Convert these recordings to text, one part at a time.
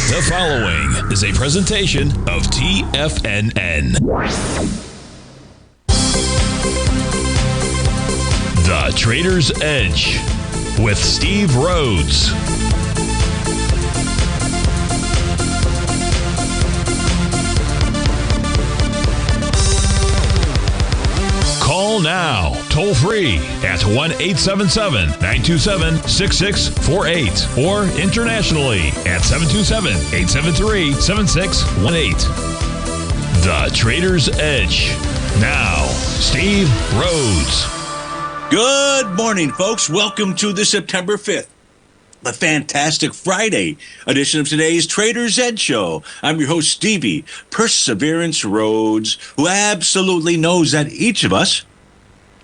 The following is a presentation of TFNN. The Trader's Edge with Steve Rhodes. Call now, toll free at 1-877-927-6648 or internationally at 727-873-7618. The Trader's Edge. Now, Steve Rhodes. Good morning, folks. Welcome to the September 5th, the fantastic Friday edition of today's Trader's Edge Show. I'm your host, Stevie Perseverance Rhodes, who absolutely knows that each of us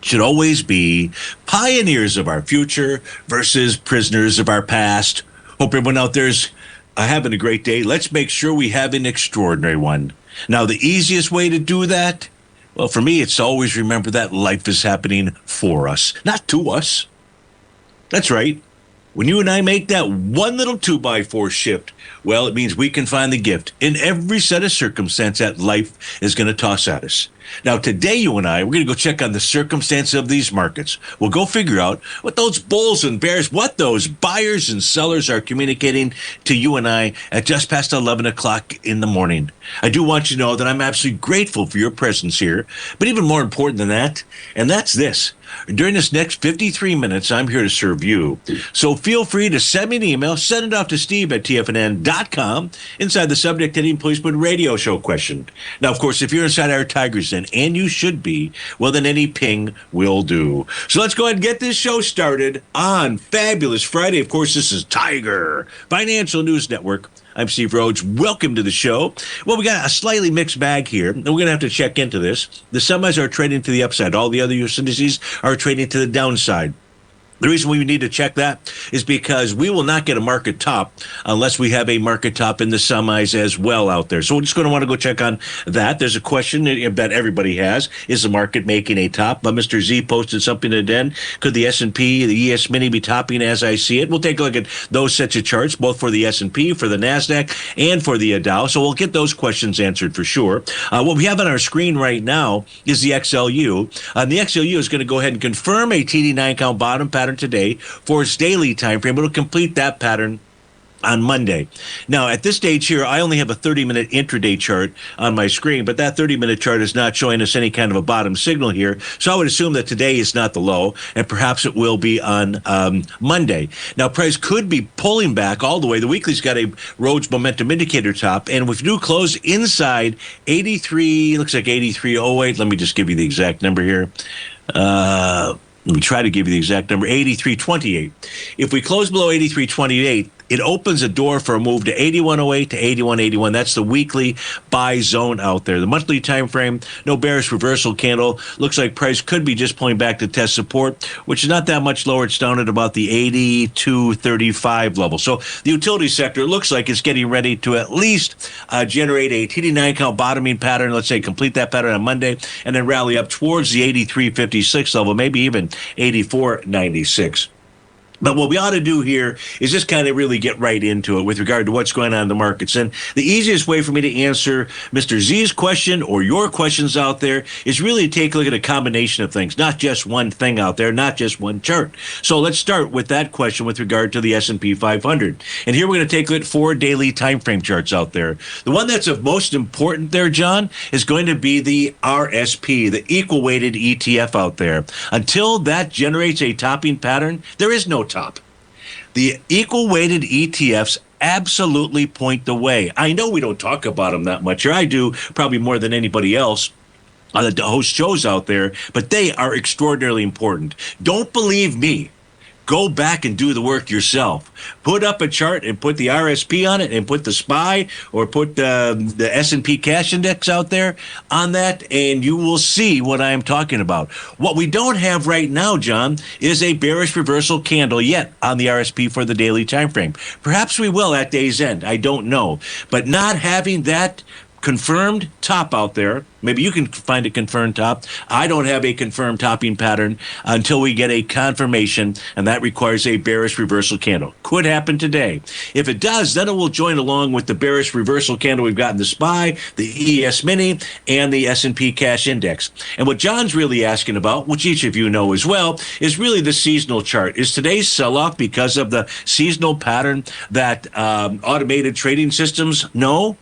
should always be pioneers of our future versus prisoners of our past. Hope everyone out there's having a great day. Let's make sure we have an extraordinary one. Now, the easiest way to do that, well, for me, it's to always remember that life is happening for us, not to us. That's right. When you and I make that one little 2x4 shift, well, it means we can find the gift in every set of circumstance that life is going to toss at us. Now, today, you and I, we're going to go check on the circumstances of these markets. We'll go figure out what those bulls and bears, what those buyers and sellers are communicating to you and I at just past 11 o'clock in the morning. I do want you to know that I'm absolutely grateful for your presence here, but even more important than that, and that's this. During this next 53 minutes, I'm here to serve you. So feel free to send me an email, send it off to Steve at TFNN.com. Inside the subject heading, please put radio show question. Now, of course, if you're inside our Tigers Den, and you should be, well, then any ping will do. So let's go ahead and get this show started on Fabulous Friday. Of course, this is Tiger Financial News Network. I'm Steve Rhodes. Welcome to the show. Well, we got a slightly mixed bag here, and we're going to have to check into this. The semis are trading to the upside. All the other U.S. indices are trading to the downside. The reason we need to check that is because we will not get a market top unless we have a market top in the semis as well out there. So we're just going to want to go check on that. There's a question that everybody has. Is the market making a top? Mr. Z posted something today. Could the S&P, the ES Mini be topping as I see it? We'll take a look at those sets of charts, both for the S&P, for the NASDAQ, and for the Dow. So we'll get those questions answered for sure. What we have on our screen right now is the XLU. The XLU is going to go ahead and confirm a TD9 count bottom pattern today for its daily time frame. It'll complete that pattern on Monday. Now, at this stage here, I only have a 30-minute intraday chart on my screen, but that 30-minute chart is not showing us any kind of a bottom signal here. So I would assume that today is not the low, and perhaps it will be on Monday. Now, price could be pulling back all the way. The weekly's got a Rhodes Momentum Indicator top, and if you do close inside 83, looks like 83.08. Let me just give you the exact number here. Let me try to give you the exact number, 83.28. If we close below 83.28, it opens a door for a move to 81.08 to 81.81. That's the weekly buy zone out there. The monthly time frame, no bearish reversal candle. Looks like price could be just pulling back to test support, which is not that much lower. It's down at about the 82.35 level. So the utility sector looks like it's getting ready to at least generate a TD9 count bottoming pattern. Let's say complete that pattern on Monday and then rally up towards the 83.56 level, maybe even 84.96. But what we ought to do here is just kind of really get right into it with regard to what's going on in the markets. And the easiest way for me to answer Mr. Z's question or your questions out there is really to take a look at a combination of things, not just one thing out there, not just one chart. So let's start with that question with regard to the S&P 500. And here we're going to take a look at 4 daily time frame charts out there. The one that's of most important there, John, is going to be the RSP, the equal weighted ETF out there. Until that generates a topping pattern, there is no top. The equal weighted ETFs absolutely point the way. I know we don't talk about them that much, or I do probably more than anybody else on the host shows out there, but they are extraordinarily important. Don't believe me. Go back and do the work yourself. Put up a chart and put the RSP on it and put the SPY or put the S&P cash index out there on that, and you will see what I am talking about. What we don't have right now, John, is a bearish reversal candle yet on the RSP for the daily time frame. Perhaps we will at day's end. I don't know. But not having that confirmed top out there. Maybe you can find a confirmed top. I don't have a confirmed topping pattern until we get a confirmation, and that requires a bearish reversal candle. Could happen today. If it does, then it will join along with the bearish reversal candle we've got in the SPY, the ES Mini, and the S&P Cash Index. And what John's really asking about, which each of you know as well, is really the seasonal chart. Is today's sell-off because of the seasonal pattern that automated trading systems know?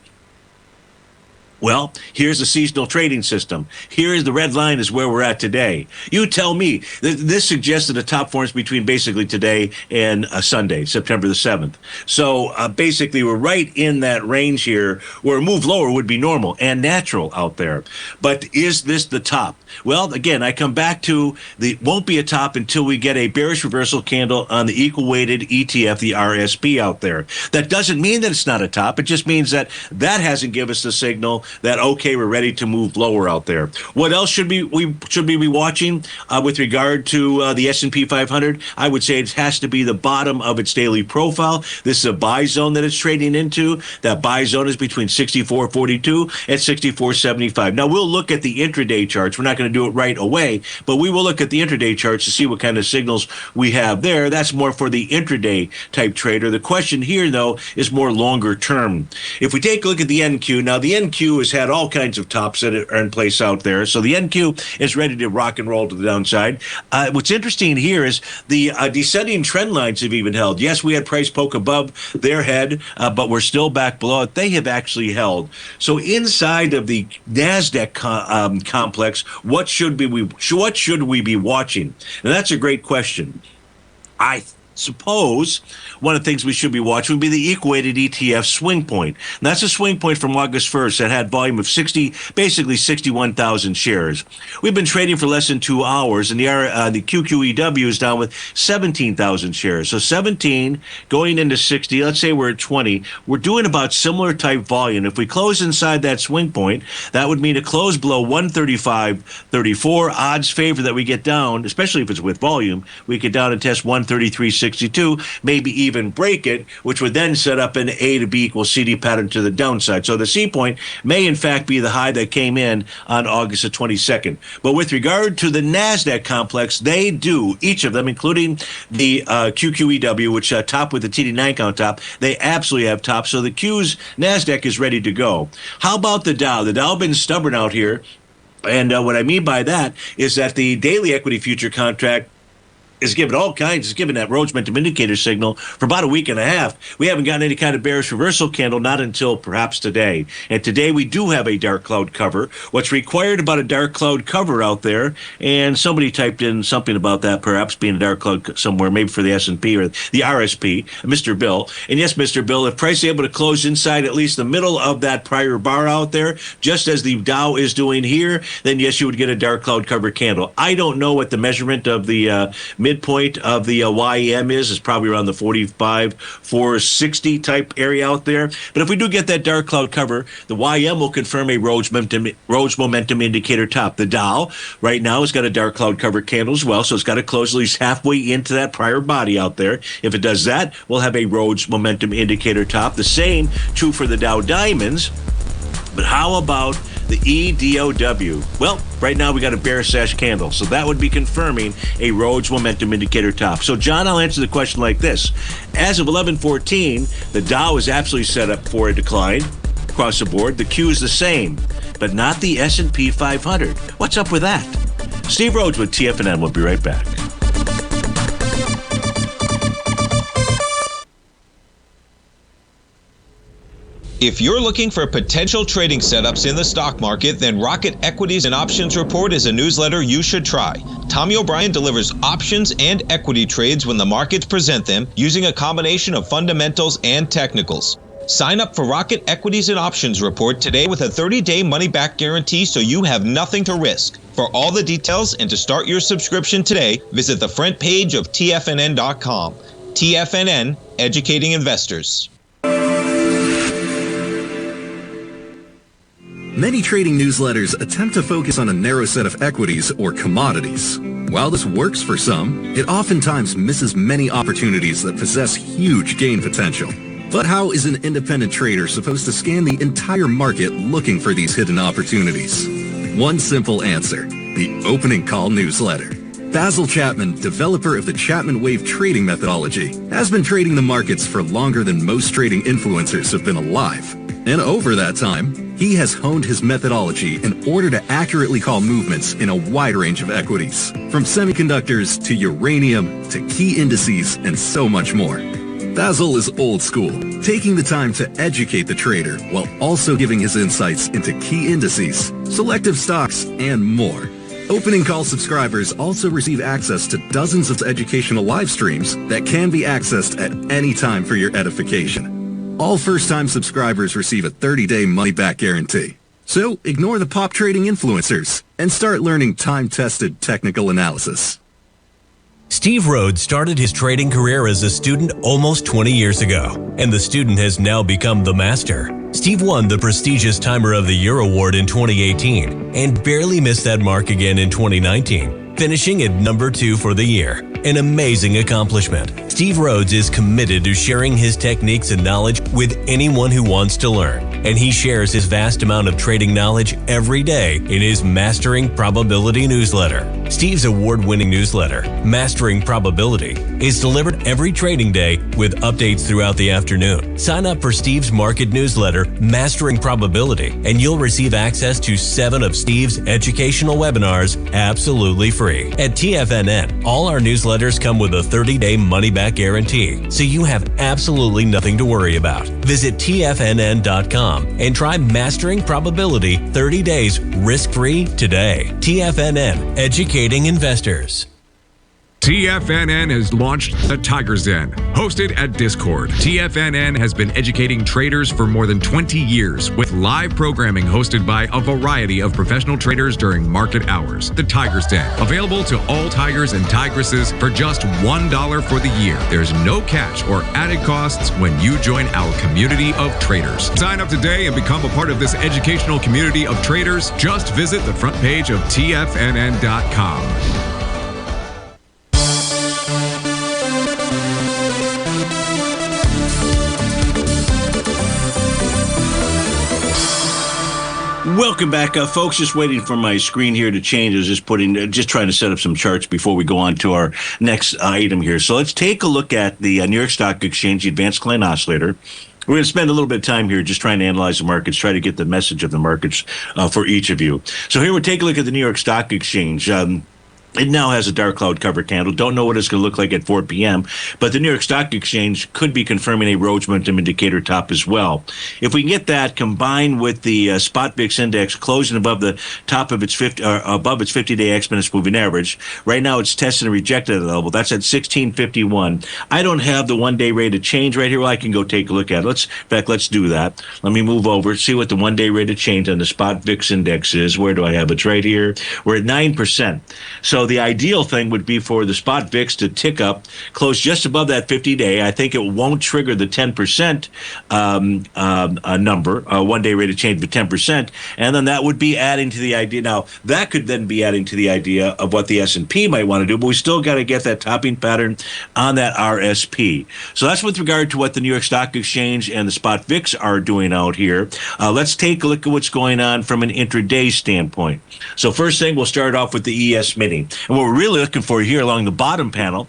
Well, here's the seasonal trading system. Here's the red line is where we're at today. You tell me. This suggests that the top forms between basically today and Sunday, September the 7th. So basically, we're right in that range here where a move lower would be normal and natural out there. But is this the top? Well, again, I come back to the won't be a top until we get a bearish reversal candle on the equal weighted ETF, the RSP out there. That doesn't mean that it's not a top. It just means that hasn't given us the signal that, okay, we're ready to move lower out there. What else should we be watching with regard to the S&P 500? I would say it has to be the bottom of its daily profile. This is a buy zone that it's trading into. That buy zone is between 64.42 and 64.75. Now, we'll look at the intraday charts. We're not going to do it right away, but we will look at the intraday charts to see what kind of signals we have there. That's more for the intraday type trader. The question here, though, is more longer term. If we take a look at the NQ, now the NQ has had all kinds of tops that are in place out there. So the NQ is ready to rock and roll to the downside. What's interesting here is the descending trend lines have even held. Yes, we had price poke above their head, but we're still back below it. They have actually held. So inside of the NASDAQ complex, what should we be watching? And that's a great question. I suppose one of the things we should be watching would be the equated ETF swing point. And that's a swing point from August 1st that had volume of basically 61,000 shares. We've been trading for less than 2 hours, and the QQEW is down with 17,000 shares. So 17 going into 60, let's say we're at 20, we're doing about similar type volume. If we close inside that swing point, that would mean a close below 135.34. Odds favor that we get down, especially if it's with volume, we get down and test 133.62, maybe even break it, which would then set up an A to B equals CD pattern to the downside. So the C point may in fact be the high that came in on August the 22nd. But with regard to the NASDAQ complex, they do, each of them, including the QQEW, which top with the TD9 count top, they absolutely have tops. So the Q's NASDAQ is ready to go. How about the Dow? The Dow been stubborn out here. And what I mean by that is that the daily equity future contract is given all kinds, is given that Rhodes momentum indicator signal for about a week and a half. We haven't gotten any kind of bearish reversal candle, not until perhaps today. And today we do have a dark cloud cover. What's required about a dark cloud cover out there, and somebody typed in something about that perhaps being a dark cloud somewhere, maybe for the S&P or the RSP, Mr. Bill. And yes, Mr. Bill, if price is able to close inside at least the middle of that prior bar out there, just as the Dow is doing here, then yes, you would get a dark cloud cover candle. I don't know what the measurement of the midpoint of the YEM is. It's probably around the 45, 460 type area out there. But if we do get that dark cloud cover, the YM will confirm a Rhodes momentum indicator top. The Dow right now has got a dark cloud cover candle as well, so it's got to close at least halfway into that prior body out there. If it does that, we'll have a Rhodes momentum indicator top. The same true for the Dow Diamonds. But how about the EDOW? Well, right now we got a bear sash candle, so that would be confirming a Rhodes momentum indicator top. So, John, I'll answer the question like this. As of 11:14, the Dow is absolutely set up for a decline across the board. The Q is the same, but not the S&P 500. What's up with that? Steve Rhodes with TFNN. We'll be right back. If you're looking for potential trading setups in the stock market, then Rocket Equities and Options Report is a newsletter you should try. Tommy O'Brien delivers options and equity trades when the markets present them, using a combination of fundamentals and technicals. Sign up for Rocket Equities and Options Report today with a 30-day money-back guarantee, so you have nothing to risk. For all the details and to start your subscription today, visit the front page of TFNN.com. TFNN, educating investors. Many trading newsletters attempt to focus on a narrow set of equities or commodities. While this works for some, it oftentimes misses many opportunities that possess huge gain potential. But how is an independent trader supposed to scan the entire market looking for these hidden opportunities? One simple answer: the opening call newsletter. Basil Chapman, developer of the Chapman Wave trading methodology, has been trading the markets for longer than most trading influencers have been alive. And over that time, he has honed his methodology in order to accurately call movements in a wide range of equities, from semiconductors to uranium to key indices and so much more. Basil is old school, taking the time to educate the trader while also giving his insights into key indices, selective stocks, and more. Opening call subscribers also receive access to dozens of educational live streams that can be accessed at any time for your edification. All first-time subscribers receive a 30-day money-back guarantee. So ignore the pop trading influencers and start learning time-tested technical analysis. Steve Rhodes started his trading career as a student almost 20 years ago, and the student has now become the master. Steve won the prestigious Timer of the Year award in 2018 and barely missed that mark again in 2019, finishing at number 2 for the year. An amazing accomplishment. Steve Rhodes is committed to sharing his techniques and knowledge with anyone who wants to learn, and he shares his vast amount of trading knowledge every day in his Mastering Probability newsletter. Steve's award-winning newsletter, Mastering Probability, is delivered every trading day with updates throughout the afternoon. Sign up for Steve's market newsletter, Mastering Probability, and you'll receive access to 7 of Steve's educational webinars absolutely free. At TFNN, all our newsletters come with a 30-day money-back guarantee, so you have absolutely nothing to worry about. Visit TFNN.com and try Mastering Probability 30 days risk-free today. TFNN, educating investors. TFNN has launched the Tiger's Den, hosted at Discord. TFNN has been educating traders for more than 20 years with live programming hosted by a variety of professional traders during market hours. The Tiger's Den, available to all tigers and tigresses for just $1 for the year. There's no catch or added costs when you join our community of traders. Sign up today and become a part of this educational community of traders. Just visit the front page of TFNN.com. Welcome back, folks. Just waiting for my screen here to change. I was just trying to set up some charts before we go on to our next item here. So let's take a look at the New York Stock Exchange, the Advanced Client Oscillator. We're going to spend a little bit of time here just trying to analyze the markets, try to get the message of the markets for each of you. So here we'll take a look at the New York Stock Exchange. It now has a dark cloud cover candle. Don't know what it's going to look like at 4 p.m., but the New York Stock Exchange could be confirming a Rhodes momentum indicator top as well. If we can get that combined with the spot VIX index closing above the top of its above its 50-day exponential moving average, right now it's tested and rejected at a level. That's at 1651. I don't have the one-day rate of change right here. Well, I can go take a look at it. Let's do that. Let me move over, see what the one-day rate of change on the spot VIX index is. Where do I have it? It's right here. We're at 9%. So the ideal thing would be for the spot VIX to tick up, close just above that 50-day. I think it won't trigger the 10% number, one-day rate of change of 10%, and then that would be adding to the idea. Now, that could then be adding to the idea of what the S&P might want to do, but we still got to get that topping pattern on that RSP. So that's with regard to what the New York Stock Exchange and the spot VIX are doing out here. Let's take a look at what's going on from an intraday standpoint. So first thing, we'll start off with the ES mini. And what we're really looking for here along the bottom panel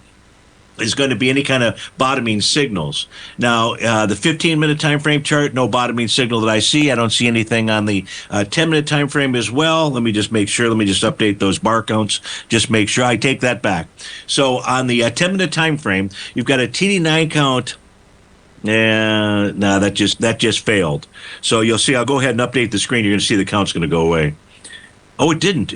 is going to be any kind of bottoming signals. Now, the 15-minute time frame chart, no bottoming signal that I see. I don't see anything on the 10-minute time frame as well. Let me just make sure. Let me just update those bar counts. Just make sure. I take that back. So on the 10-minute time frame, you've got a TD9 count. Yeah, no, that just failed. So you'll see. I'll go ahead and update the screen. You're going to see the count's going to go away. Oh, it didn't.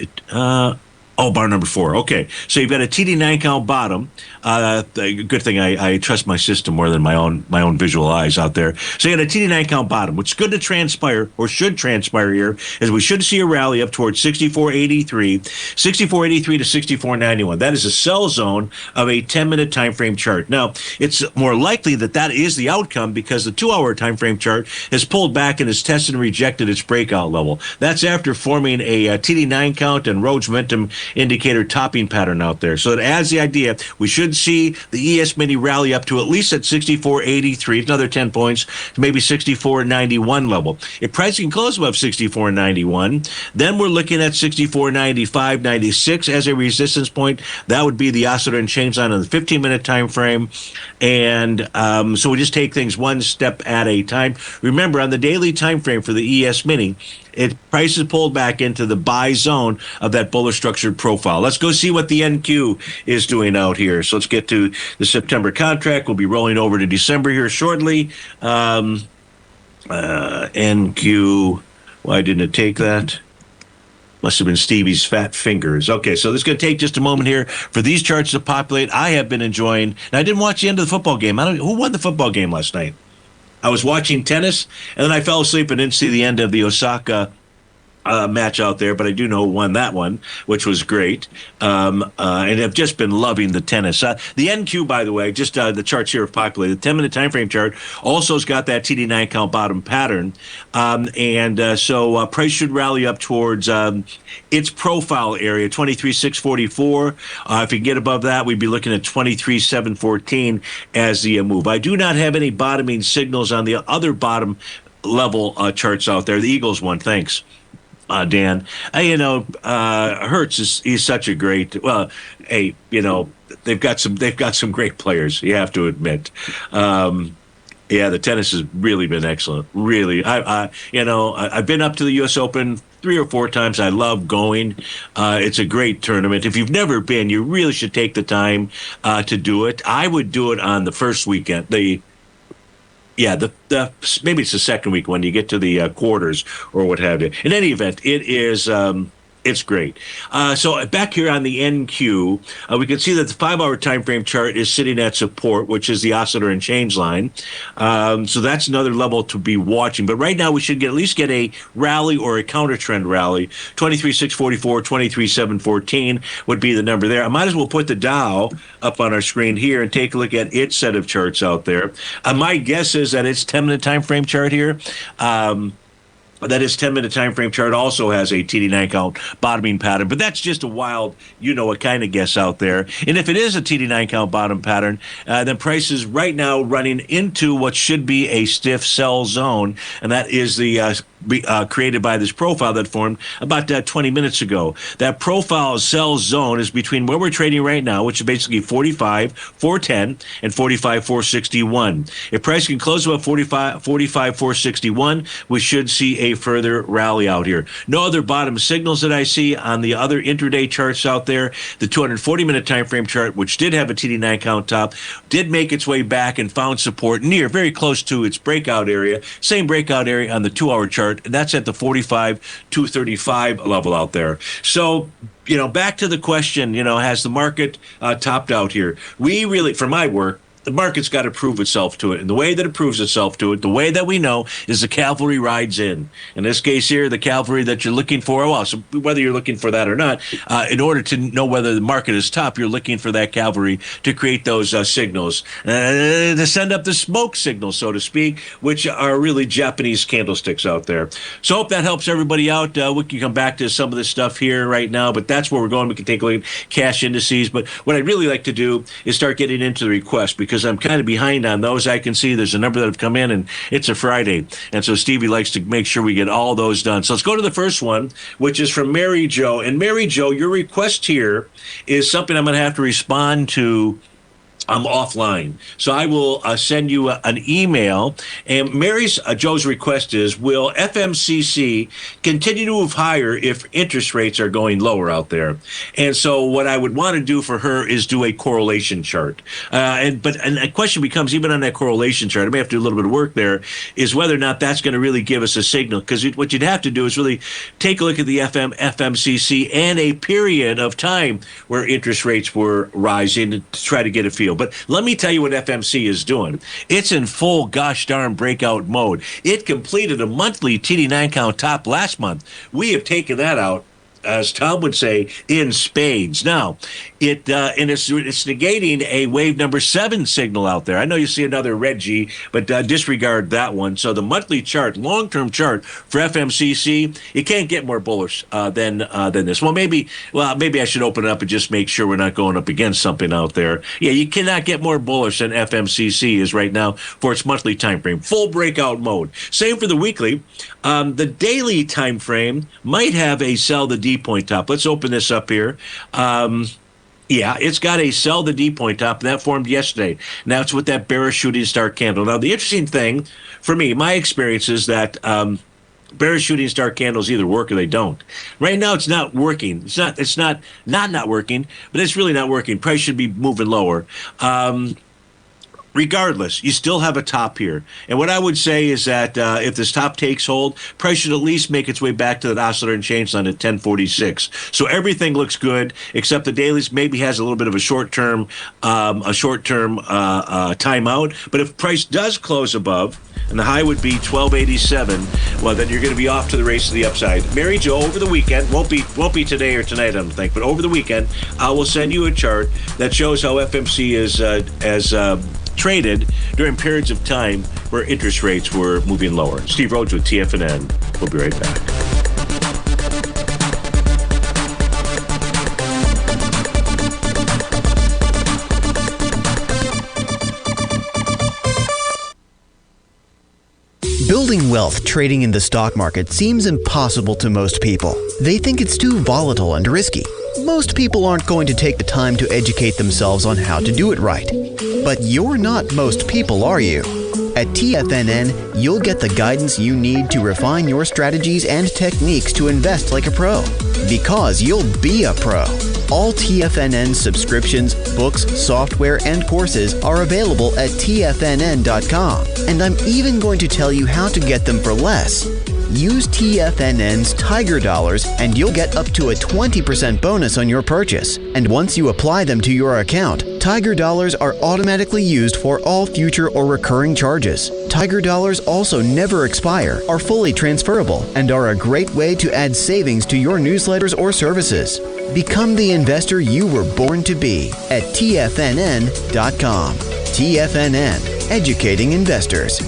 Bar number 4. Okay, so you've got a TD9 count bottom. Good thing I trust my system more than my own visual eyes out there. So you got a TD9 count bottom, which is good to transpire, or should transpire here, is we should see a rally up towards 64.83 to 64.91. That is a sell zone of a 10-minute time frame chart. Now, it's more likely that is the outcome because the 2-hour time frame chart has pulled back and has tested and rejected its breakout level. That's after forming a TD9 count and Rhodes momentum indicator topping pattern out there. So it adds the idea we should see the ES Mini rally up to at least at 64.83, another 10 points to maybe 64.91 level. If price can close above 64.91, then we're looking at 64.95, 96 as a resistance point. That would be the oscillator and change line on the 15-minute time frame. And so we just take things one step at a time. Remember, on the daily time frame for the ES Mini, price is pulled back into the buy zone of that bullish structured profile. Let's go see what the NQ is doing out here. So let's get to the September contract. We'll be rolling over to December here shortly. NQ, why didn't it take that? Must have been Stevie's fat fingers. Okay, so this is going to take just a moment here for these charts to populate. I have been enjoying, and I didn't watch the end of the football game. Who won the football game last night? I was watching tennis, and then I fell asleep and didn't see the end of the Osaka match out there, but I do know who won that one, which was great. And I've just been loving the tennis. The NQ, by the way, just the charts here have populated. The 10-minute time frame chart also has got that TD9 count bottom pattern. So price should rally up towards its profile area, 23,644. If you get above that, we'd be looking at 23,714 as the move. I do not have any bottoming signals on the other bottom level charts out there. The Eagles one, thanks. Dan, Hertz is such a great. Well, hey, they've got some great players. You have to admit. Yeah, the tennis has really been excellent. Really, I've been up to the U.S. Open 3 or 4 times. I love going. It's a great tournament. If you've never been, you really should take the time to do it. I would do it on the first weekend. Maybe it's the second week when you get to the quarters or what have you. In any event, it is it's great. So back here on the NQ, we can see that the 5-hour time frame chart is sitting at support, which is the oscillator and change line. So that's another level to be watching. But right now, we should at least get a rally or a counter trend rally. 23,644, 23,714 would be the number there. I might as well put the Dow up on our screen here and take a look at its set of charts out there. My guess is that its 10-minute time frame chart here. That is 10-minute time frame chart also has a TD9 count bottoming pattern, but that's just a wild, what kind of guess out there. And if it is a TD9 count bottom pattern, then price is right now running into what should be a stiff sell zone, and that is the created by this profile that formed about 20 minutes ago. That profile sell zone is between where we're trading right now, which is basically 45,410 and 45,461. If price can close about 45,461, we should see a further rally out here. No other bottom signals that I see on the other intraday charts out there. The 240-minute time frame chart, which did have a TD9 count top, did make its way back and found support near, very close to its breakout area. Same breakout area on the 2-hour chart. That's at the 45,235 level out there. So, back to the question, has the market topped out here? We really, for my work, the market's got to prove itself to it. And the way that it proves itself to it, the way that we know, is the cavalry rides in. In this case here, the cavalry that you're looking for, so whether you're looking for that or not, in order to know whether the market is top, you're looking for that cavalry to create those signals, to send up the smoke signals, so to speak, which are really Japanese candlesticks out there. So I hope that helps everybody out. We can come back to some of this stuff here right now, but that's where we're going. We can take a look at cash indices. But what I'd really like to do is start getting into the requests, because I'm kind of behind on those. I can see there's a number that have come in, and it's a Friday. And so Stevie likes to make sure we get all those done. So let's go to the first one, which is from Mary Jo. And Mary Jo, your request here is something I'm going to have to respond to offline. So I will send you an email. And Joe's request is, will FMCC continue to move higher if interest rates are going lower out there? And so what I would want to do for her is do a correlation chart. And the question becomes, even on that correlation chart, I may have to do a little bit of work there, is whether or not that's going to really give us a signal. Because what you'd have to do is really take a look at the FMCC and a period of time where interest rates were rising to try to get a feel. But let me tell you what FMC is doing. It's in full gosh darn breakout mode. It completed a monthly TD9 count top last month. We have taken that out, as Tom would say, in spades. Now, and it's negating a wave number 7 signal out there. I know you see another red G, but disregard that one. So the monthly chart, long-term chart for FMCC, you can't get more bullish than this. Well, maybe I should open it up and just make sure we're not going up against something out there. Yeah, you cannot get more bullish than FMCC is right now for its monthly time frame. Full breakout mode. Same for the weekly. The daily time frame might have a sell the D point top. Let's open this up here. Yeah, it's got a sell the D point top, and that formed yesterday. Now it's with that bearish shooting star candle. Now, the interesting thing for me, my experience is that bearish shooting star candles either work or they don't. Right now, it's not working. It's not working, but it's really not working. Price should be moving lower. Regardless, you still have a top here. And what I would say is that if this top takes hold, price should at least make its way back to that oscillator and change line at 1046. So everything looks good, except the dailies maybe has a little bit of a short-term timeout. But if price does close above, and the high would be 1287, well, then you're going to be off to the race to the upside. Mary Jo, over the weekend, won't be today or tonight, I don't think, but over the weekend, I will send you a chart that shows how FMC is traded during periods of time where interest rates were moving lower. Steve Rhodes with TFNN. We'll be right back. Building wealth trading in the stock market seems impossible to most people. They think it's too volatile and risky. Most people aren't going to take the time to educate themselves on how to do it right. But you're not most people, are you? At TFNN, you'll get the guidance you need to refine your strategies and techniques to invest like a pro. Because you'll be a pro. All TFNN subscriptions, books, software, and courses are available at TFNN.com. And I'm even going to tell you how to get them for less. Use TFNN's Tiger Dollars and you'll get up to a 20% bonus on your purchase. And once you apply them to your account, Tiger Dollars are automatically used for all future or recurring charges. Tiger Dollars also never expire, are fully transferable, and are a great way to add savings to your newsletters or services. Become the investor you were born to be at TFNN.com. TFNN, educating investors.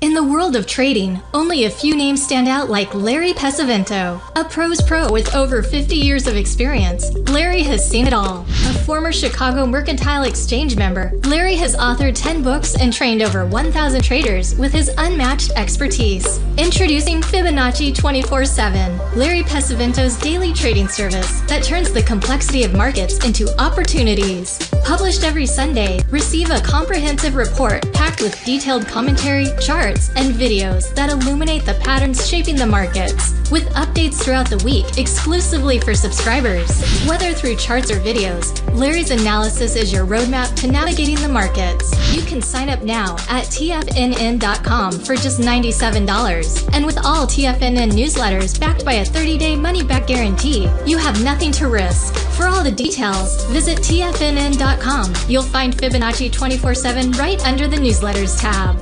In the world of trading, only a few names stand out like Larry Pesavento. A pro's pro with over 50 years of experience, Larry has seen it all. A former Chicago Mercantile Exchange member, Larry has authored 10 books and trained over 1,000 traders with his unmatched expertise. Introducing Fibonacci 24/7, Larry Pesavento's daily trading service that turns the complexity of markets into opportunities. Published every Sunday, receive a comprehensive report packed with detailed commentary, charts, and videos that illuminate the patterns shaping the markets, with updates throughout the week exclusively for subscribers. Whether through charts or videos, Larry's analysis is your roadmap to navigating the markets. You can sign up now at TFNN.com for just $97. And with all TFNN newsletters backed by a 30-day money-back guarantee, you have nothing to risk. For all the details, visit TFNN.com. You'll find Fibonacci 24/7 right under the newsletters tab.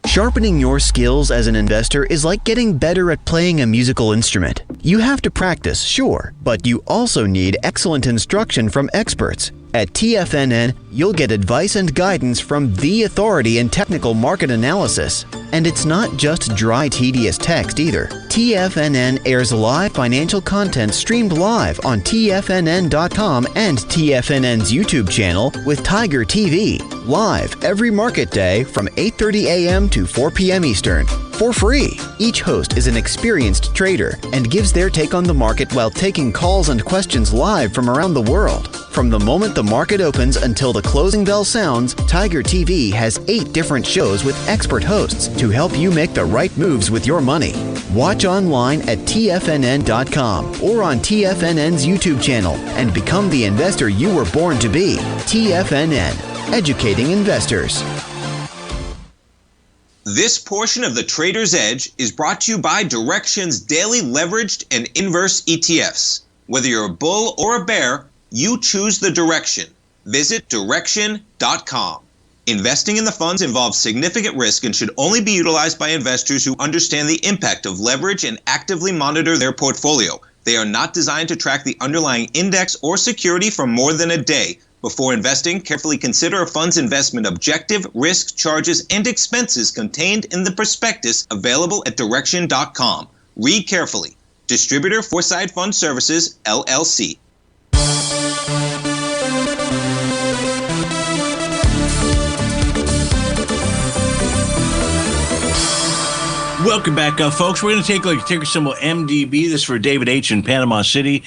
Sharpening your skills as an investor is like getting better at playing a musical instrument. You have to practice, sure, but you also need excellent instruction from experts. At TFNN, you'll get advice and guidance from the authority in technical market analysis. And it's not just dry, tedious text either. TFNN airs live financial content streamed live on TFNN.com and TFNN's YouTube channel with Tiger TV, live every market day from 8:30 a.m. to 4 p.m. Eastern, for free. Each host is an experienced trader and gives their take on the market while taking calls and questions live from around the world. From the moment the market opens until the closing bell sounds, Tiger TV has 8 different shows with expert hosts to help you make the right moves with your money. Watch online at TFNN.com or on TFNN's YouTube channel and become the investor you were born to be. TFNN, educating investors. This portion of the Trader's Edge is brought to you by Direxion's daily leveraged and inverse ETFs. Whether you're a bull or a bear, you choose the direction. Visit Direxion.com. Investing in the funds involves significant risk and should only be utilized by investors who understand the impact of leverage and actively monitor their portfolio. They are not designed to track the underlying index or security for more than a day. Before investing, carefully consider a fund's investment objective, risk, charges, and expenses contained in the prospectus available at direction.com. Read carefully. Distributor Foreside Fund Services, LLC. Welcome back, folks. We're going to take a look at ticker symbol MDB. This is for David H. in Panama City.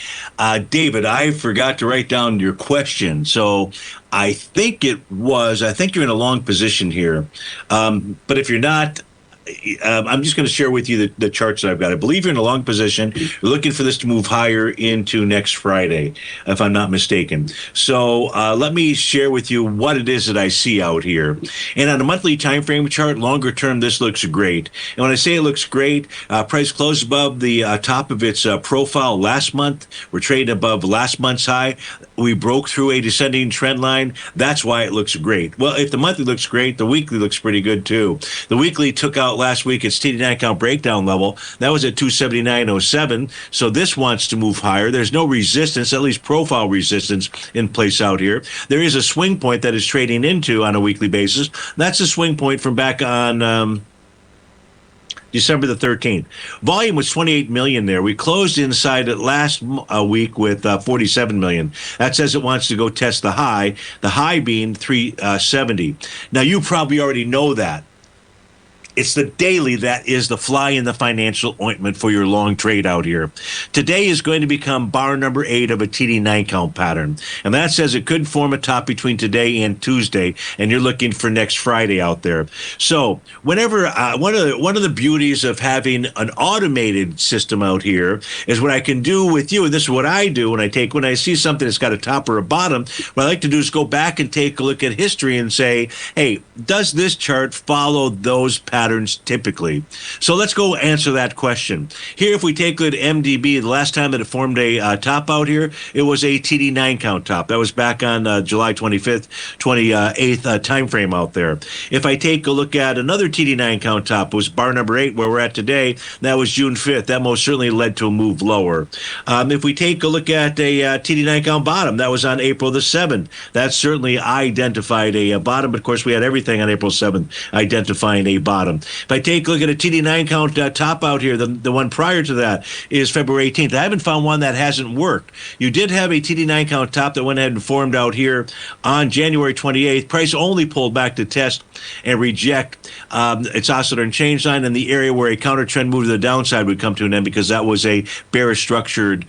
David, I forgot to write down your question. So I think you're in a long position here. But if you're not, I'm just going to share with you the charts that I've got. I believe you're in a long position. You're looking for this to move higher into next Friday, if I'm not mistaken. So let me share with you what it is that I see out here. And on a monthly time frame chart, longer term, this looks great. And when I say it looks great, price closed above the top of its profile last month. We're trading above last month's high. We broke through a descending trend line. That's why it looks great. Well, if the monthly looks great, the weekly looks pretty good too. The weekly took out last week its TD9 count breakdown level. That was at 279.07. So this wants to move higher. There's no resistance, at least profile resistance, in place out here. There is a swing point that is trading into on a weekly basis. That's a swing point from back on December the 13th. Volume was 28 million there. We closed inside it last week with 47 million. That says it wants to go test the high being 370. Now, you probably already know that. It's the daily that is the fly in the financial ointment for your long trade out here. Today is going to become bar number 8 of a TD9 count pattern. And that says it could form a top between today and Tuesday, and you're looking for next Friday out there. So whenever one of the beauties of having an automated system out here is what I can do with you, and this is what I do when I see something that's got a top or a bottom, what I like to do is go back and take a look at history and say, hey, does this chart follow those patterns typically? So let's go answer that question. Here, if we take a look at MDB, the last time that it formed a top out here, it was a TD9 count top. That was back on July 25th, 28th time frame out there. If I take a look at another TD9 count top, it was bar number 8 where we're at today. That was June 5th. That most certainly led to a move lower. If we take a look at a TD9 count bottom, that was on April the 7th. That certainly identified a bottom. But of course, we had everything on April 7th identifying a bottom. If I take a look at a TD9 count top out here, the one prior to that is February 18th. I haven't found one that hasn't worked. You did have a TD9 count top that went ahead and formed out here on January 28th. Price only pulled back to test and reject its oscillator and change line, and the area where a counter trend move to the downside would come to an end because that was a bearish structured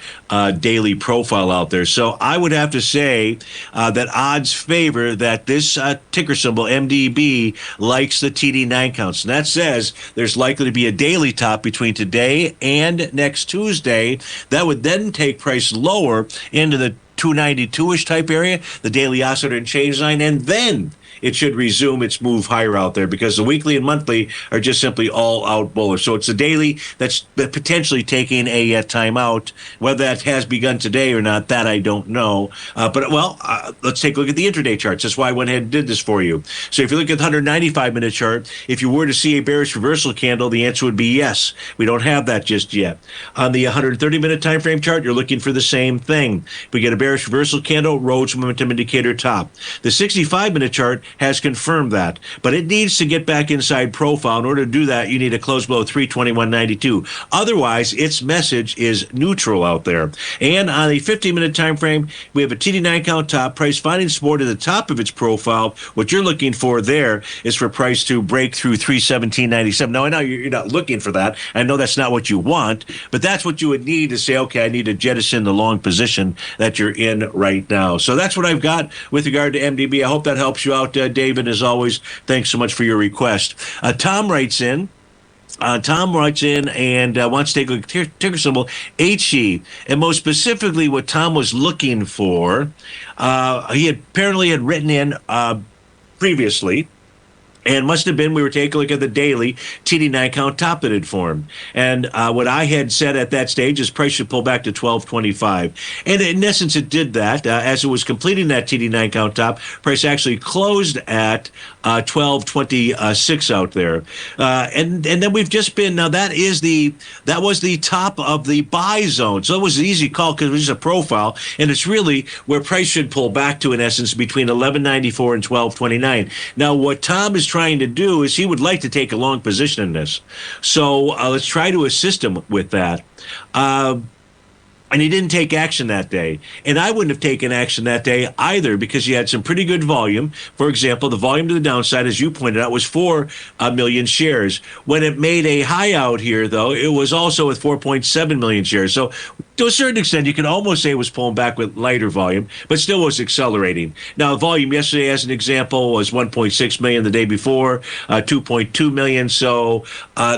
daily profile out there. So I would have to say that odds favor that this ticker symbol, MDB, likes the TD9 counts. And that says there's likely to be a daily top between today and next Tuesday. That would then take price lower into the 292-ish type area, the daily oscillator and change line, and then it should resume its move higher out there because the weekly and monthly are just simply all out bullish. So it's a daily that's potentially taking a time out. Whether that has begun today or not, that I don't know. Let's take a look at the intraday charts. That's why I went ahead and did this for you. So if you look at the 195-minute chart, if you were to see a bearish reversal candle, the answer would be yes. We don't have that just yet. On the 130-minute time frame chart, you're looking for the same thing. If we get a bearish reversal candle, Rhodes momentum indicator top. The 65-minute chart has confirmed that, but it needs to get back inside profile. In order to do that, you need a close below 321.92. Otherwise, its message is neutral out there. And on the 15-minute time frame, we have a TD9 count top, price finding support at the top of its profile. What you're looking for there is for price to break through 317.97. Now, I know you're not looking for that. I know that's not what you want, but that's what you would need to say, okay, I need to jettison the long position that you're in right now. So that's what I've got with regard to MDB. I hope that helps you out, David. As always, thanks so much for your request. Tom writes in and wants to take a look at ticker symbol HE. And most specifically, what Tom was looking for, he apparently had written in previously And must have been, we were taking a look at the daily TD9 count top that had formed. And what I had said at that stage is price should pull back to 1225. And in essence, it did that. As it was completing that TD9 count top, price actually closed at 1226 out there. And then we've just been, now that was the top of the buy zone. So it was an easy call because it was just a profile. And it's really where price should pull back to, in essence, between 1194 and 1229. Now, what Tom is trying to do is he would like to take a long position in this. So let's try to assist him with that. And he didn't take action that day. And I wouldn't have taken action that day either because you had some pretty good volume. For example, the volume to the downside, as you pointed out, was 4 million shares. When it made a high out here, though, it was also with 4.7 million shares. So to a certain extent, you can almost say it was pulling back with lighter volume, but still was accelerating. Now, volume yesterday, as an example, was 1.6 million the day before, 2.2 million. So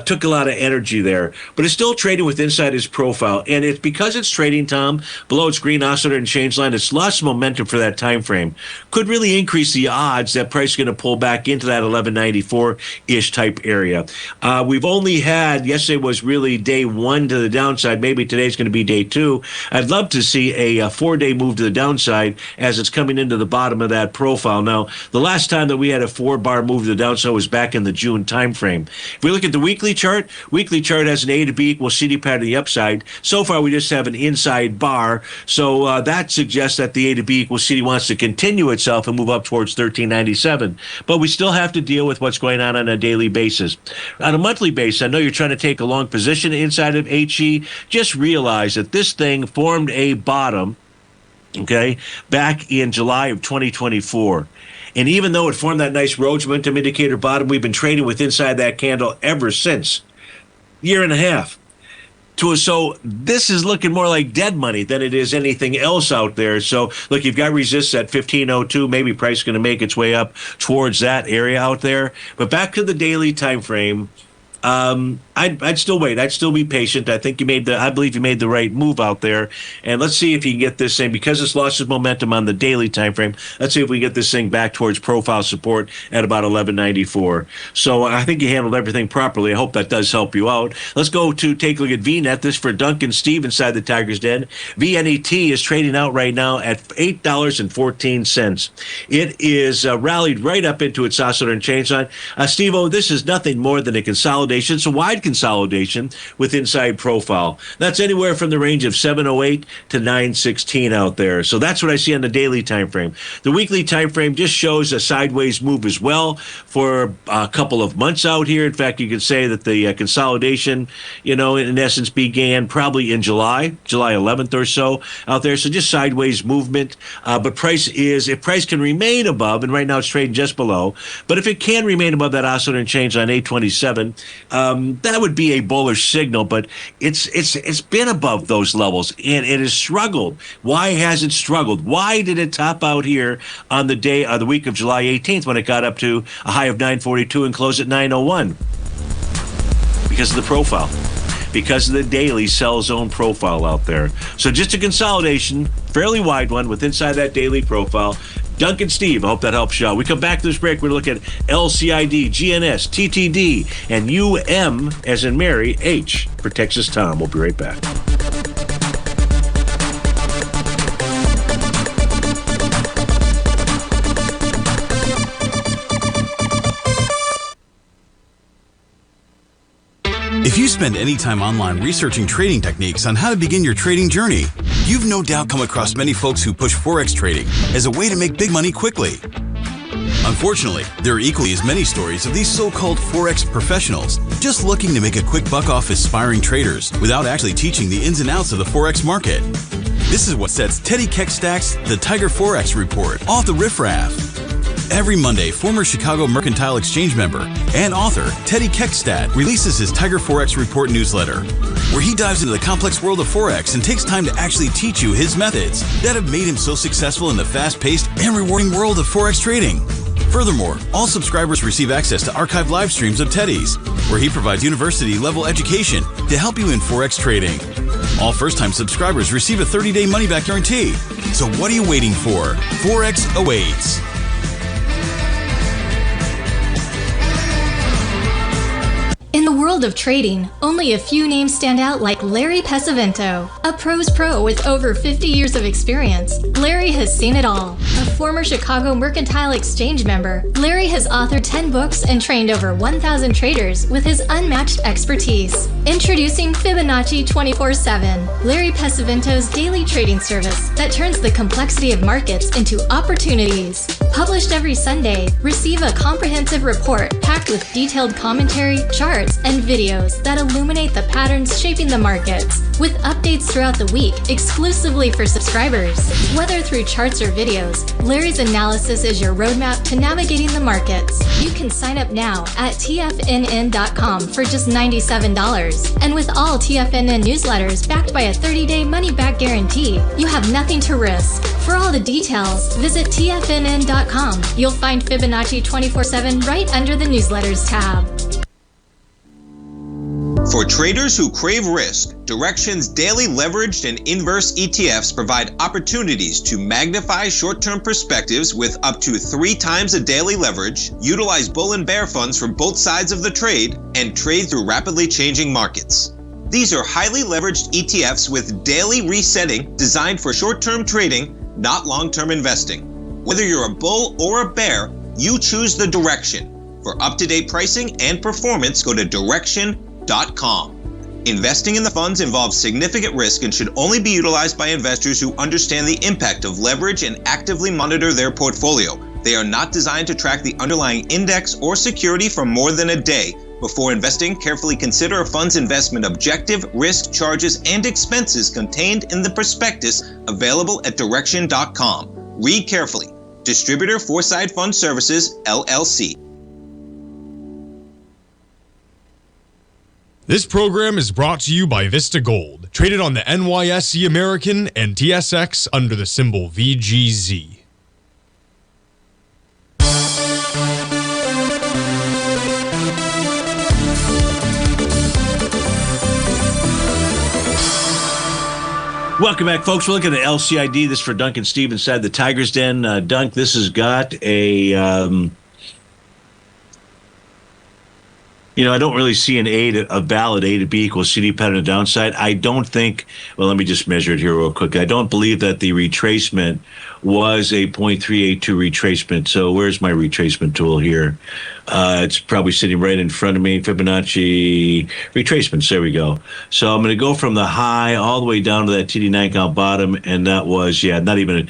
took a lot of energy there. But it's still trading with inside his profile. And it's because it's trading, Tom, below its green oscillator and change line, it's lost momentum for that time frame. Could really increase the odds that price is going to pull back into that 1194-ish type area. We've only had, yesterday was really day one to the downside. Maybe today's going to be day two. I'd love to see a 4-day move to the downside as it's coming into the bottom of that profile. Now, the last time that we had a 4-bar move to the downside was back in the June time frame. If we look at the weekly chart has an A to B equals CD pattern to the upside. So far, we just have an inside bar. So that suggests that the A to B equals CD wants to continue itself and move up towards 1397. But we still have to deal with what's going on a daily basis. On a monthly basis, I know you're trying to take a long position inside of HE. Just realize that this thing formed a bottom, okay, back in July of 2024. And even though it formed that nice Rhodes momentum indicator bottom, we've been trading with inside that candle ever since. Year and a half. So this is looking more like dead money than it is anything else out there. So, look, you've got resistance at 1502. Maybe price is going to make its way up towards that area out there. But back to the daily time frame. I'd still wait. I'd still be patient. I believe you made the right move out there. And let's see if you can get this thing, because it's lost its momentum on the daily time frame. Let's see if we get this thing back towards profile support at about 1194. So I think you handled everything properly. I hope that does help you out. Let's go to take a look at VNet. This for Duncan Steve inside the Tiger's Den. VNET is trading out right now at $8.14. It is rallied right up into its oscillator and change line. Steve-O, this is nothing more than a consolidation. It's a wide consolidation with inside profile. That's anywhere from the range of 708 to 916 out there. So that's what I see on the daily time frame. The weekly time frame just shows a sideways move as well for a couple of months out here. In fact, you could say that the consolidation, in essence began probably in July 11th or so out there. So just sideways movement. But if price can remain above, and right now it's trading just below, but if it can remain above that oscillator and change on 827, that would be a bullish signal, but it's been above those levels, and it has struggled. Why has it struggled? Why did it top out here on the week of July 18th when it got up to a high of 942 and closed at 901? Because of the profile. Because of the daily sell zone profile out there. So just a consolidation, fairly wide one with inside that daily profile. Duncan Steve, I hope that helps you out. We come back to this break. We're going to look at LCID, GNS, TTD, and UM, as in Mary, H for Texas Tom. We'll be right back. If you spend any time online researching trading techniques on how to begin your trading journey, you've no doubt come across many folks who push Forex trading as a way to make big money quickly. Unfortunately, there are equally as many stories of these so-called Forex professionals just looking to make a quick buck off aspiring traders without actually teaching the ins and outs of the Forex market. This is what sets Teddy Keckstack's The Tiger Forex Report off the riffraff. Every Monday, former Chicago Mercantile Exchange member and author Teddy Keckstack releases his Tiger Forex Report newsletter, where he dives into the complex world of Forex and takes time to actually teach you his methods that have made him so successful in the fast-paced and rewarding world of Forex trading. Furthermore, all subscribers receive access to archived live streams of Teddy's, where he provides university-level education to help you in Forex trading. All first-time subscribers receive a 30-day money-back guarantee. So what are you waiting for? Forex awaits. world of trading, only a few names stand out like Larry Pesavento, a pros pro with over 50 years of experience. Larry has seen it all. A former Chicago Mercantile Exchange member, Larry has authored 10 books and trained over 1,000 traders with his unmatched expertise. Introducing Fibonacci 24/7, Larry Pesavento's daily trading service that turns the complexity of markets into opportunities. Published every Sunday, receive a comprehensive report packed with detailed commentary, charts, and videos that illuminate the patterns shaping the markets, with updates throughout the week exclusively for subscribers. Whether through charts or videos, Larry's analysis is your roadmap to navigating the markets. You can sign up now at TFNN.com for just $97. And with all TFNN newsletters backed by a 30-day money-back guarantee, you have nothing to risk. For all the details, visit TFNN.com. You'll find Fibonacci 24/7 right under the newsletters tab. For traders who crave risk, Direxion's daily leveraged and inverse ETFs provide opportunities to magnify short-term perspectives with up to 3 times a daily leverage, utilize bull and bear funds from both sides of the trade, and trade through rapidly changing markets. These are highly leveraged ETFs with daily resetting designed for short-term trading, not long-term investing. Whether you're a bull or a bear, you choose the Direxion. For up-to-date pricing and performance, go to Direxion.com. Investing in the funds involves significant risk and should only be utilized by investors who understand the impact of leverage and actively monitor their portfolio. They are not designed to track the underlying index or security for more than a day. Before investing, carefully consider a fund's investment objective, risk, charges, and expenses contained in the prospectus available at Direxion.com. Read carefully. Distributor Foreside Fund Services, LLC. This program is brought to you by Vista Gold, traded on the NYSE American and TSX under the symbol VGZ. Welcome back, folks. We're looking at LCID. This is for Dunk and Steve inside the Tiger's Den. Dunk, this has got a... I don't really see a valid A to B equals CD pattern on the downside. I don't think, well, let me just measure it here real quick. I don't believe that the retracement was a 0.382 retracement. So where's my retracement tool here? It's probably sitting right in front of me. Fibonacci retracements. There we go. So I'm going to go from the high all the way down to that TD9 count bottom. And that was, not even.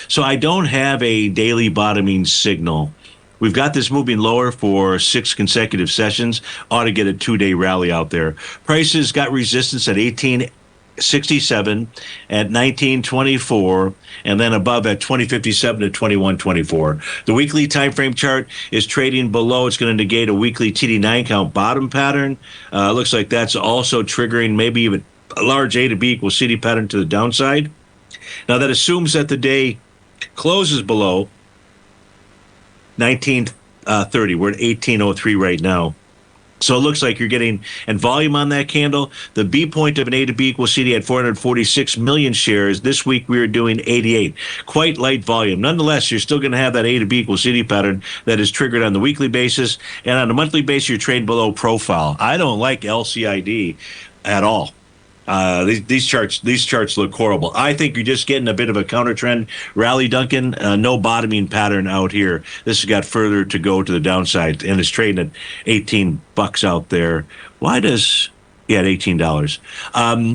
So I don't have a daily bottoming signal. We've got this moving lower for 6 consecutive sessions. Ought to get a 2-day rally out there. Prices got resistance at 1867, at 1924, and then above at 2057 to 2124. The weekly time frame chart is trading below. It's going to negate a weekly TD9 count bottom pattern. Looks like that's also triggering maybe even a large A to B equals CD pattern to the downside. Now that assumes that the day closes below 1930. We're at 1803 right now. So it looks like you're getting, and volume on that candle, the B point of an A to B equals CD at 446 million shares. This week we are doing 88. Quite light volume. Nonetheless, you're still going to have that A to B equals CD pattern that is triggered on the weekly basis. And on a monthly basis, you're trading below profile. I don't like LCID at all. These charts look horrible. I think you're just getting a bit of a counter trend rally, Duncan. No bottoming pattern out here. This has got further to go to the downside, and it's trading at $18 out there. Why does? Yeah, at $18.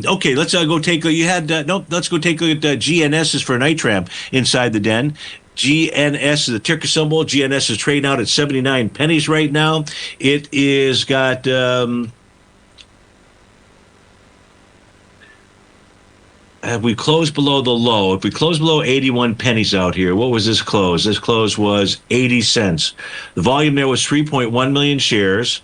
Okay, let's go take a. You had let's go take a look at GNSs for night tramp inside the den. GNS is the ticker symbol. GNS is trading out at 79 pennies right now. It is got. We closed below the low. If we close below 81 pennies out here, what was this close? This close was 80 cents. The volume there was 3.1 million shares.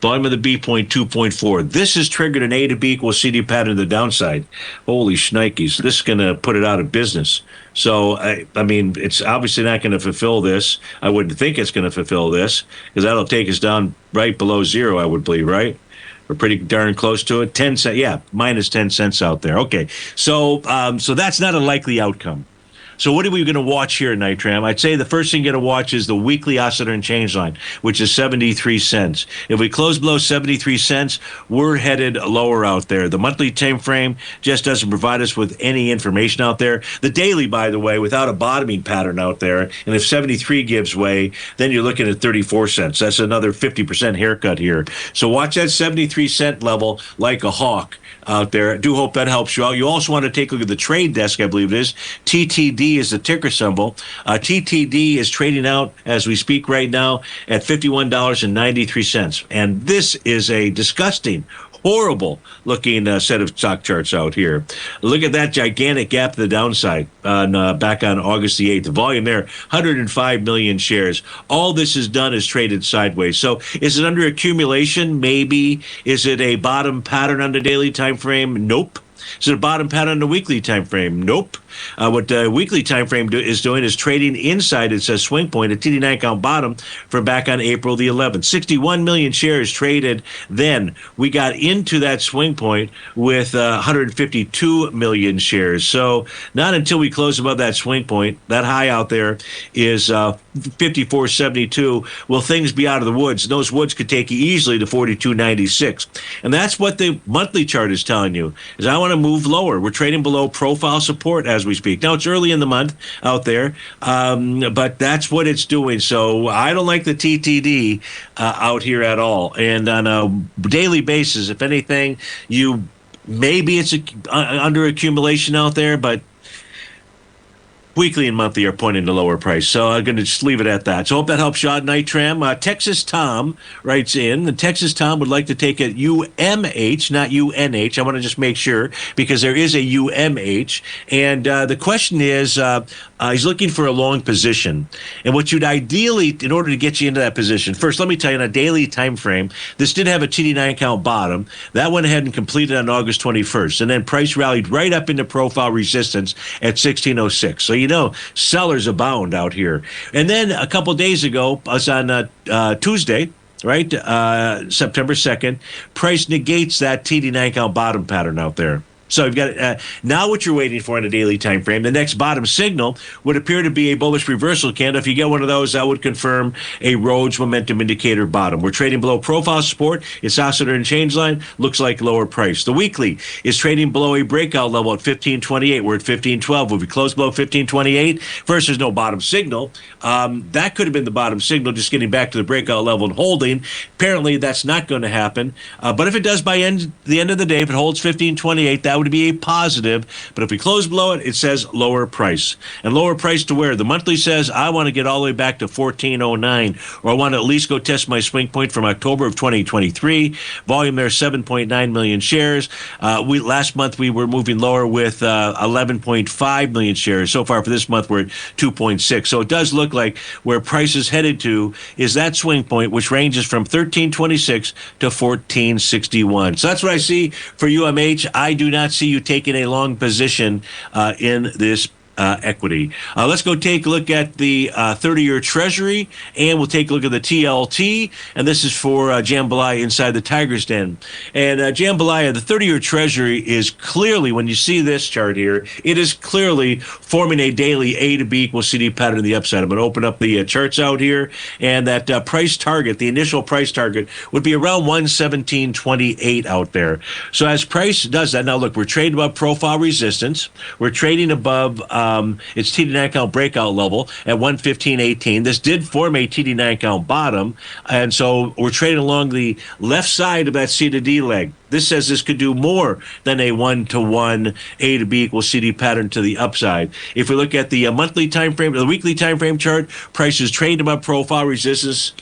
Volume of the B point 2.4. This has triggered an A to B equals CD pattern to the downside. Holy shnikes. This is going to put it out of business. So, I mean, it's obviously not going to fulfill this. I wouldn't think it's going to fulfill this because that'll take us down right below zero, I would believe, right? We're pretty darn close to it. 10 cents, yeah, minus 10 cents out there. Okay, so that's not a likely outcome. So what are we going to watch here, Nitram? I'd say the first thing you're going to watch is the weekly oscillator and change line, which is 73 cents. If we close below 73 cents, we're headed lower out there. The monthly time frame just doesn't provide us with any information out there. The daily, by the way, without a bottoming pattern out there, and if 73 gives way, then you're looking at 34 cents. That's another 50% haircut here. So watch that 73 cent level like a hawk out there. I do hope that helps you out. You also want to take a look at the trade desk, I believe it is. TTD is the ticker symbol. TTD is trading out as we speak right now at $51.93. And this is a disgusting, horrible looking set of stock charts out here. Look at that gigantic gap to the downside back on August the 8th. The volume there, 105 million shares. All this is done is traded sideways. So is it under accumulation? Maybe. Is it a bottom pattern on the daily time frame? Nope. Is it a bottom pattern on the weekly time frame? Nope. What the weekly time frame is doing is trading inside its swing point, a TD9 count bottom from back on April the 11th. 61 million shares traded then. We got into that swing point with 152 million shares. So not until we close above that swing point, that high out there is 54.72, will things be out of the woods. And those woods could take you easily to 42.96. And that's what the monthly chart is telling you, is I want to move lower. We're trading below profile support as we speak. Now, it's early in the month out there, but that's what it's doing. So I don't like the TTD out here at all. And on a daily basis, if anything, maybe it's under accumulation out there, but weekly and monthly are pointing to lower price. So I'm going to just leave it at that. So I hope that helps you out, Nitram. Texas Tom writes in. The Texas Tom would like to take a UMH, not UNH. I want to just make sure, because there is a UMH. And the question is, he's looking for a long position. And what you'd ideally, in order to get you into that position, first, let me tell you, on a daily time frame, this did have a TD9 count bottom. That went ahead and completed on August 21st. And then price rallied right up into profile resistance at 1606. So you know, sellers abound out here. And then a couple days ago, us on Tuesday, right, September 2nd, price negates that TD9 count bottom pattern out there. So you've got now what you're waiting for in a daily time frame. The next bottom signal would appear to be a bullish reversal candle. If you get one of those, that would confirm a Rhodes momentum indicator bottom. We're trading below profile support. Its oscillator and change line looks like lower price. The weekly is trading below a breakout level at 1528. We're at 1512. Will we close below 1528? First, there's no bottom signal. That could have been the bottom signal, just getting back to the breakout level and holding. Apparently, that's not going to happen. But if it does by the end of the day, if it holds 1528, that would be a positive. But if we close below it, it says lower price. And lower price to where? The monthly says I want to get all the way back to 1409, or I want to at least go test my swing point from October of 2023. Volume there, 7.9 million shares. Last month we were moving lower with 11.5 million shares. So far for this month we're at 2.6. So it does look like where price is headed to is that swing point, which ranges from 1326 to 1461. So that's what I see for UMH. I do not see you taking a long position in this equity. Let's go take a look at the 30-year Treasury, and we'll take a look at the TLT, and this is for Jambalaya inside the Tiger's Den. And Jambalaya, the 30-year Treasury is clearly, when you see this chart here, it is clearly forming a daily A to B equals CD pattern to the upside. I'm going to open up the charts out here, and that price target, the initial price target, would be around 117.28 out there. So as price does that, now look, we're trading above profile resistance. We're trading above its TD9 count breakout level at 115.18. This did form a TD9 count bottom, and so we're trading along the left side of that C to D leg. This says this could do more than a 1-to-1 A to B equals CD pattern to the upside. If we look at the monthly time frame, the weekly time frame chart, prices trading above profile resistance.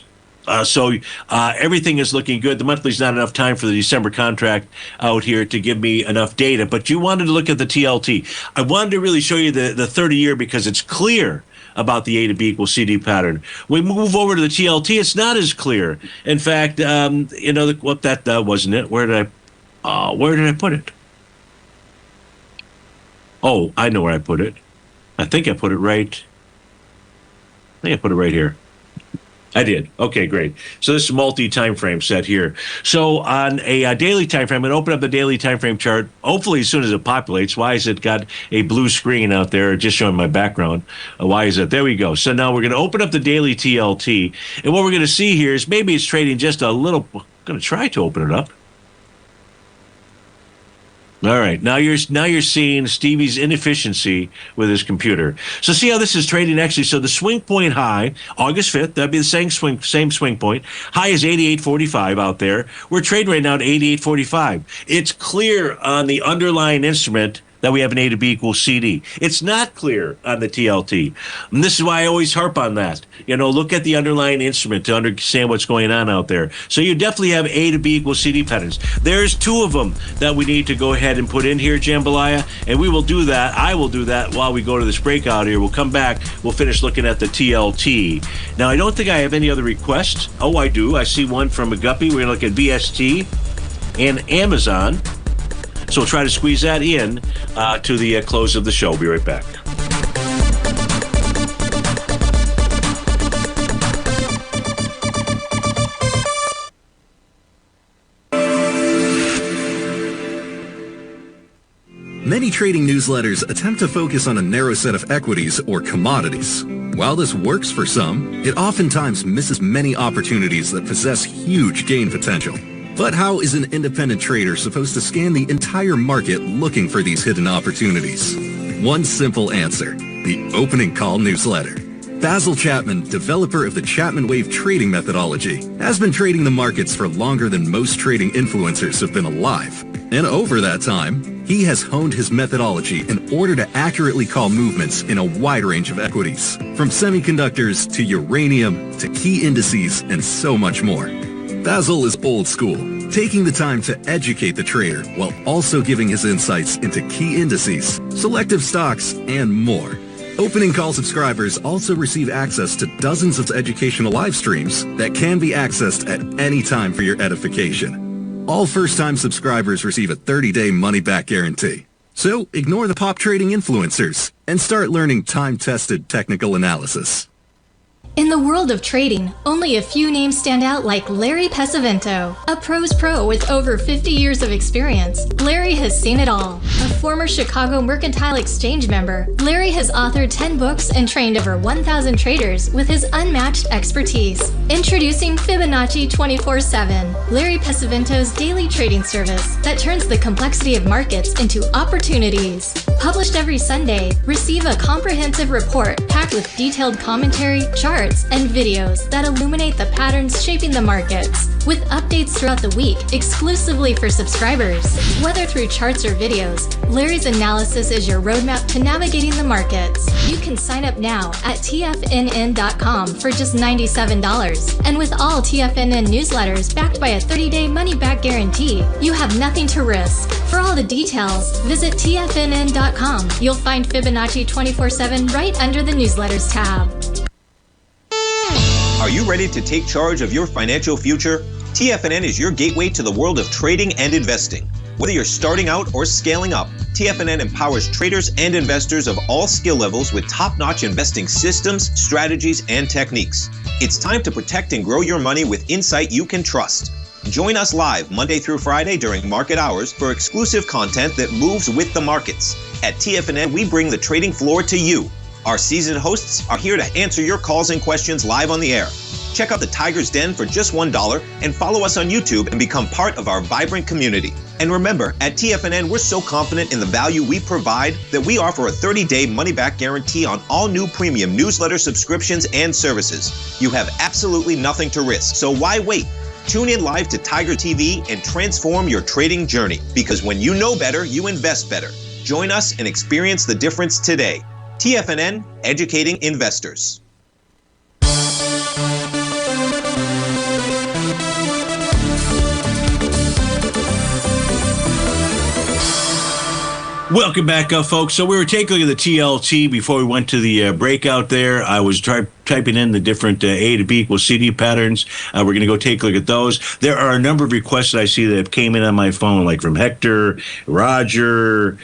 So everything is looking good. The monthly is not enough time for the December contract out here to give me enough data. But you wanted to look at the TLT. I wanted to really show you the 30-year because it's clear about the A to B equals CD pattern. We move over to the TLT. It's not as clear. In fact, that wasn't it. Where did I put it? Oh, I know where I put it. I think I put it right. I think I put it right here. I did. Okay, great. So this is multi-time frame set here. So on a daily time frame, I'm going to open up the daily time frame chart, hopefully as soon as it populates. Why is it got a blue screen out there just showing my background? Why is it? There we go. So now we're going to open up the daily TLT. And what we're going to see here is maybe it's trading just a little. I'm going to try to open it up. All right, now you're seeing Stevie's inefficiency with his computer. So see how this is trading actually. So the swing point high, August 5th, that'd be the same swing point. High is 88.45 out there. We're trading right now at 88.45. It's clear on the underlying instrument that we have an A to B equals CD. It's not clear on the TLT. And this is why I always harp on that. Look at the underlying instrument to understand what's going on out there. So you definitely have A to B equals CD patterns. There's two of them that we need to go ahead and put in here, Jambalaya, and we will do that. I will do that while we go to this breakout here. We'll come back. We'll finish looking at the TLT. Now, I don't think I have any other requests. Oh, I do. I see one from a Guppy. We're going to look at VST and Amazon. So we'll try to squeeze that in to the close of the show. We'll be right back. Many trading newsletters attempt to focus on a narrow set of equities or commodities. While this works for some, it oftentimes misses many opportunities that possess huge gain potential. But how is an independent trader supposed to scan the entire market looking for these hidden opportunities? One simple answer: the opening call newsletter. Basil Chapman, developer of the Chapman wave trading methodology, has been trading the markets for longer than most trading influencers have been alive. And over that time, he has honed his methodology in order to accurately call movements in a wide range of equities, from semiconductors to uranium to key indices and so much more. Basil is old school, taking the time to educate the trader while also giving his insights into key indices, selective stocks, and more. Opening call subscribers also receive access to dozens of educational live streams that can be accessed at any time for your edification. All first-time subscribers receive a 30-day money-back guarantee. So ignore the pop trading influencers and start learning time-tested technical analysis. In the world of trading, only a few names stand out like Larry Pesavento, a pros pro with over 50 years of experience. Larry has seen it all. A former Chicago Mercantile Exchange member, Larry has authored 10 books and trained over 1,000 traders with his unmatched expertise. Introducing Fibonacci 24/7, Larry Pesavento's daily trading service that turns the complexity of markets into opportunities. Published every Sunday, receive a comprehensive report packed with detailed commentary, charts, and videos that illuminate the patterns shaping the markets, with updates throughout the week exclusively for subscribers. Whether through charts or videos, Larry's analysis is your roadmap to navigating the markets. You can sign up now at TFNN.com for just $97. And with all TFNN newsletters backed by a 30-day money-back guarantee, you have nothing to risk. For all the details, visit TFNN.com. You'll find Fibonacci 24/7 right under the newsletters tab. Are you ready to take charge of your financial future? TFNN is your gateway to the world of trading and investing. Whether you're starting out or scaling up, TFNN empowers traders and investors of all skill levels with top-notch investing systems, strategies, and techniques. It's time to protect and grow your money with insight you can trust. Join us live Monday through Friday during market hours for exclusive content that moves with the markets. At TFNN, we bring the trading floor to you. Our seasoned hosts are here to answer your calls and questions live on the air. Check out the Tiger's Den for just $1 and follow us on YouTube and become part of our vibrant community. And remember, at TFNN, we're so confident in the value we provide that we offer a 30-day money-back guarantee on all new premium newsletter subscriptions and services. You have absolutely nothing to risk, so why wait? Tune in live to Tiger TV and transform your trading journey, because when you know better, you invest better. Join us and experience the difference today. TFNN, educating investors. Welcome back, folks. So we were taking a look at the TLT before we went to the breakout there. I was typing in the different A to B equals CD patterns. We're going to go take a look at those. There are a number of requests that I see that have came in on my phone, like from Hector, Roger,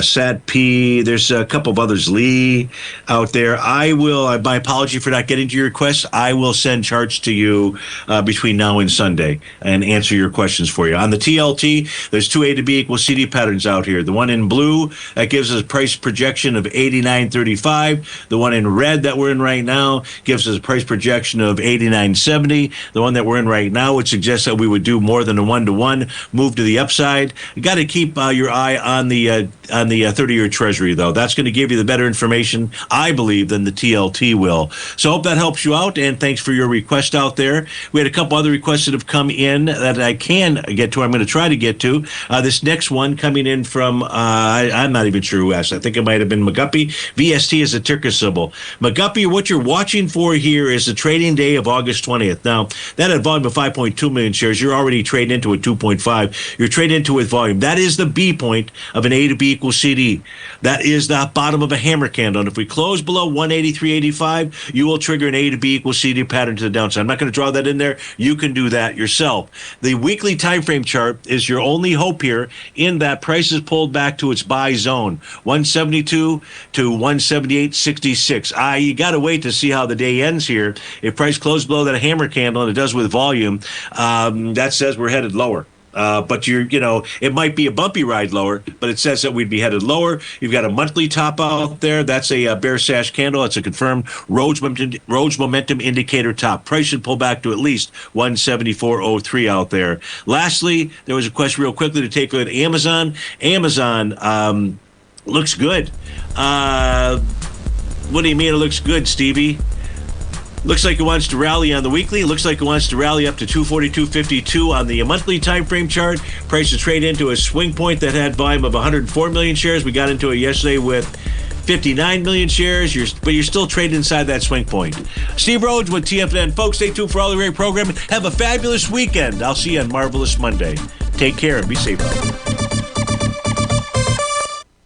Sat P. There's a couple of others, Lee, out there. My apology for not getting to your requests. I will send charts to you between now and Sunday and answer your questions for you. On the TLT, there's two A to B equals CD patterns out here. The one in blue, that gives us a price projection of 89.35. The one in red that we're in right now gives us a price projection of 89.70. The one that we're in right now would suggest that we would do more than a 1-to-1 move to the upside. You got to keep your eye on the 30-year Treasury, though. That's going to give you the better information, I believe, than the TLT will. So I hope that helps you out, and thanks for your request out there. We had a couple other requests that have come in that I can get to. I'm going to try to get to. This next one coming in from, I'm not even sure who asked. I think it might have been McGuppy. VST is a ticker symbol. McGuppy, what you're watching for here is the trading day of August 20th. Now, that had volume of 5.2 million shares. You're already trading into a 2.5. You're trading into with volume. That is the B point of an A to B equals CD. That is the bottom of a hammer candle. And if we close below 183.85, you will trigger an A to B equals CD pattern to the downside. I'm not going to draw that in there. You can do that yourself. The weekly time frame chart is your only hope here, in that price is pulled back to its buy zone, 172 to 178.66. You got to wait to see how the day ends here. If price closes below that hammer candle, and it does with volume, that says we're headed lower. But it might be a bumpy ride lower, but it says that we'd be headed lower. You've got a monthly top out there. That's a bear sash candle. It's a confirmed Rhodes momentum indicator top. Price should pull back to at least 174.03 out there. Lastly, there was a question real quickly to take a look at Amazon. Amazon looks good. What do you mean it looks good, Stevie? Looks like it wants to rally on the weekly. Looks like it wants to rally up to 242.52 on the monthly time frame chart. Price to trade into a swing point that had volume of 104 million shares. We got into it yesterday with 59 million shares, but you're still trading inside that swing point. Steve Rhodes with TFNN. Folks, stay tuned for all the great programming. Have a fabulous weekend. I'll see you on Marvelous Monday. Take care and be safe out there.